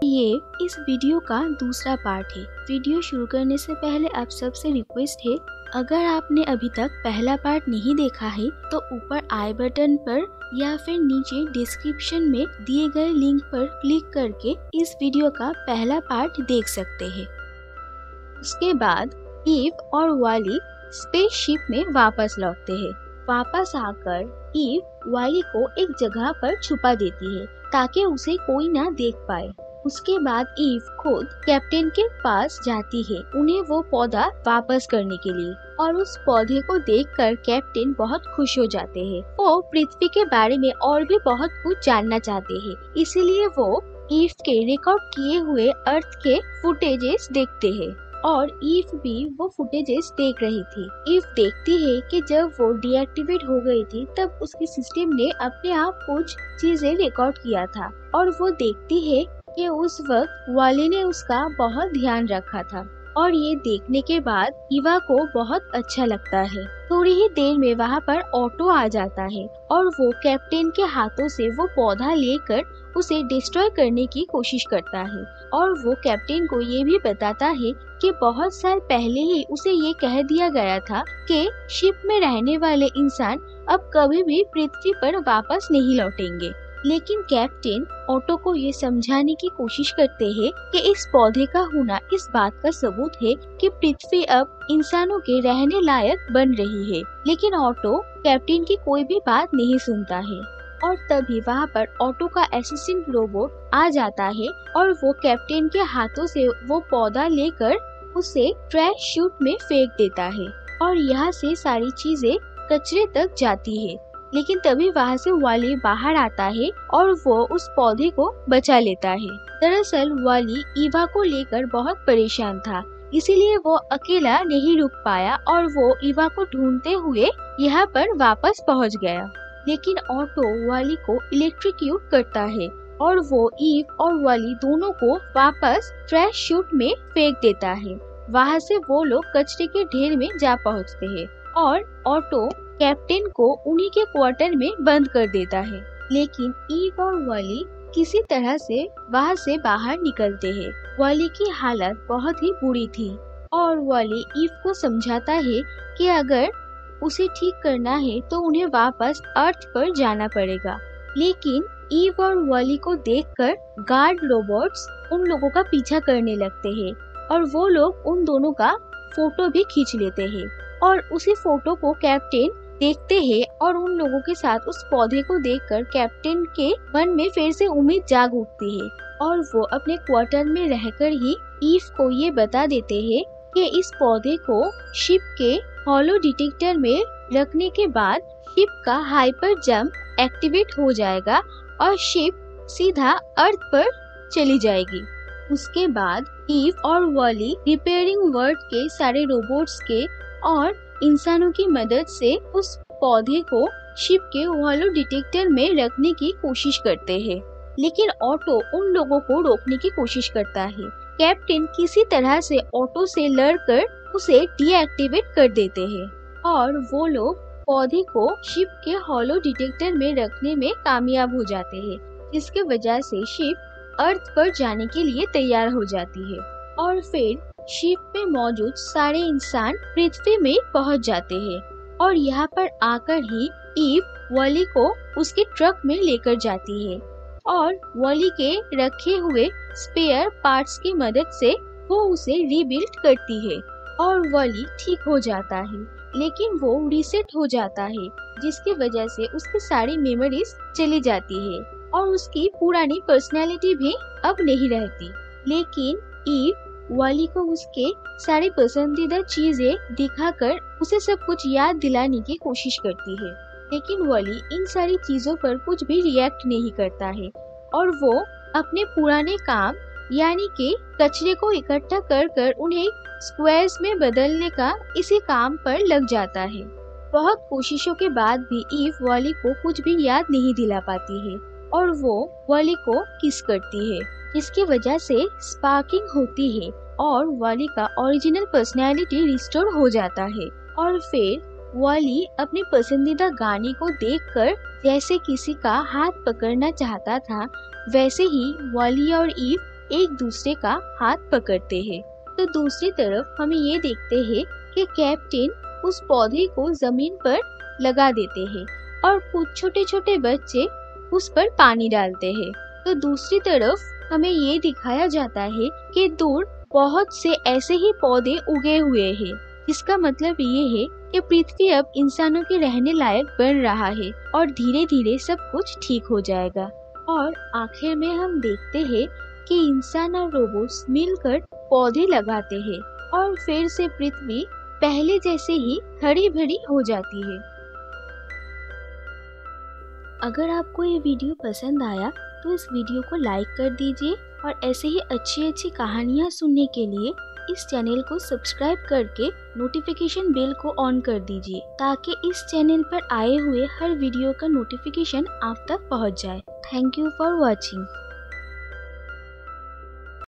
ये इस वीडियो का दूसरा पार्ट है। वीडियो शुरू करने से पहले आप सबसे रिक्वेस्ट है, अगर आपने अभी तक पहला पार्ट नहीं देखा है तो ऊपर आई बटन पर या फिर नीचे डिस्क्रिप्शन में दिए गए लिंक पर क्लिक करके इस वीडियो का पहला पार्ट देख सकते हैं। उसके बाद ईव और वाली स्पेसशिप में वापस लौटते हैं। वापस आकर ईव वाली को एक जगह पर छुपा देती है ताकि उसे कोई ना देख पाए। उसके बाद ईव खुद कैप्टन के पास जाती है उन्हें वो पौधा वापस करने के लिए, और उस पौधे को देखकर कैप्टन बहुत खुश हो जाते हैं। वो पृथ्वी के बारे में और भी बहुत कुछ जानना चाहते हैं, इसीलिए वो ईव के रिकॉर्ड किए हुए अर्थ के फुटेजेस देखते हैं और ईव भी वो फुटेजेस देख रही थी। ईव देखती है कि जब वो डीएक्टिवेट हो गई थी तब उसके सिस्टम ने अपने आप कुछ चीजें रिकॉर्ड किया था, और वो देखती है कि उस वक्त वाली ने उसका बहुत ध्यान रखा था। और ये देखने के बाद ईवा को बहुत अच्छा लगता है। थोड़ी ही देर में वहाँ पर ऑटो आ जाता है और वो कैप्टन के हाथों से वो पौधा लेकर उसे डिस्ट्रॉय करने की कोशिश करता है, और वो कैप्टन को ये भी बताता है कि बहुत साल पहले ही उसे ये कह दिया गया था कि शिप में रहने वाले इंसान अब कभी भी पृथ्वी पर वापस नहीं लौटेंगे। लेकिन कैप्टन ऑटो को ये समझाने की कोशिश करते हैं कि इस पौधे का होना इस बात का सबूत है कि पृथ्वी अब इंसानों के रहने लायक बन रही है। लेकिन ऑटो कैप्टन की कोई भी बात नहीं सुनता है, और तभी वहाँ पर ऑटो का असिस्टेंट रोबोट आ जाता है और वो कैप्टन के हाथों से वो पौधा लेकर उसे ट्रैश शूट में फेंक देता है, और यहाँ से सारी चीजें कचरे तक जाती है। लेकिन तभी वहाँ से वाली बाहर आता है और वो उस पौधे को बचा लेता है। दरअसल वाली ईवा को लेकर बहुत परेशान था, इसीलिए वो अकेला नहीं रुक पाया और वो ईवा को ढूंढते हुए यहाँ पर वापस पहुँच गया। लेकिन ऑटो वाली को इलेक्ट्रिक्यूट करता है और वो ईव और वाली दोनों को वापस ट्रैश शूट में फेंक देता है। वहाँ से वो लोग कचरे के ढेर में जा पहुँचते हैं और ऑटो कैप्टन को उन्हीं के क्वार्टर में बंद कर देता है। लेकिन ईव और वाली किसी तरह से वहाँ से बाहर निकलते हैं। वाली की हालत बहुत ही बुरी थी और वाली ईव को समझाता है कि अगर उसे ठीक करना है तो उन्हें वापस अर्थ पर जाना पड़ेगा। लेकिन ईव और वाली को देखकर गार्ड रोबोट्स उन लोगों का पीछा करने लगते हैं और वो लोग उन दोनों का फोटो भी खींच लेते हैं, और उसी फोटो को कैप्टन देखते हैं और उन लोगों के साथ उस पौधे को देखकर कैप्टन के मन में फिर से उम्मीद जाग उठती है, और वो अपने क्वार्टर में रहकर ही ईव को ये बता देते हैं कि इस पौधे को शिप के हॉलो डिटेक्टर में रखने के बाद शिप का हाइपर जंप एक्टिवेट हो जाएगा और शिप सीधा अर्थ पर चली जाएगी। उसके बाद ईव और वाली रिपेयरिंग वर्ल्ड के सारे रोबोट्स के और इंसानों की मदद से उस पौधे को शिप के हॉलो डिटेक्टर में रखने की कोशिश करते हैं। लेकिन ऑटो उन लोगों को रोकने की कोशिश करता है। कैप्टन किसी तरह से ऑटो से लड़कर उसे डीएक्टिवेट कर देते हैं और वो लोग पौधे को शिप के हॉलो डिटेक्टर में रखने में कामयाब हो जाते हैं, जिसके वजह से शिप अर्थ पर जाने के लिए तैयार हो जाती है। और फिर शिप में मौजूद सारे इंसान पृथ्वी में पहुंच जाते हैं, और यहाँ पर आकर ही ईव वाली को उसके ट्रक में लेकर जाती है और वाली के रखे हुए स्पेयर पार्ट्स की मदद से वो उसे रीबिल्ड करती है और वाली ठीक हो जाता है। लेकिन वो रीसेट हो जाता है, जिसकी वजह से उसकी सारी मेमोरीज चली जाती है और उसकी पुरानी पर्सनैलिटी भी अब नहीं रहती। लेकिन ईव वाली को उसके सारी पसंदीदा चीजें दिखाकर उसे सब कुछ याद दिलाने की कोशिश करती है, लेकिन वाली इन सारी चीजों पर कुछ भी रिएक्ट नहीं करता है और वो अपने पुराने काम यानी कि कचरे को इकट्ठा कर कर उन्हें स्क्वायर्स में बदलने का इसी काम पर लग जाता है। बहुत कोशिशों के बाद भी ईव वाली को कुछ भी याद नहीं दिला पाती है और वो वाली को किस करती है, जिसकी वजह से स्पार्किंग होती है और वाली का ओरिजिनल पर्सनैलिटी रिस्टोर हो जाता है। और फिर वाली अपने पसंदीदा गाने को देखकर जैसे किसी का हाथ पकड़ना चाहता था, वैसे ही वाली और ईव एक दूसरे का हाथ पकड़ते हैं। तो दूसरी तरफ हमें ये देखते हैं कि कैप्टन उस पौधे को जमीन पर लगा देते हैं और कुछ छोटे छोटे बच्चे उस पर पानी डालते हैं। तो दूसरी तरफ हमें ये दिखाया जाता है कि दूर बहुत से ऐसे ही पौधे उगे हुए हैं, जिसका मतलब ये है कि पृथ्वी अब इंसानों के रहने लायक बन रहा है और धीरे धीरे सब कुछ ठीक हो जाएगा। और आखिर में हम देखते हैं कि इंसान और रोबोट्स मिलकर पौधे लगाते हैं और फिर से पृथ्वी पहले जैसे ही हरी भरी हो जाती है। अगर आपको ये वीडियो पसंद आया तो इस वीडियो को लाइक कर दीजिए और ऐसे ही अच्छी अच्छी कहानियाँ सुनने के लिए इस चैनल को सब्सक्राइब करके नोटिफिकेशन बेल को ऑन कर दीजिए, ताकि इस चैनल पर आए हुए हर वीडियो का नोटिफिकेशन आप तक पहुंच जाए। Thank you for watching.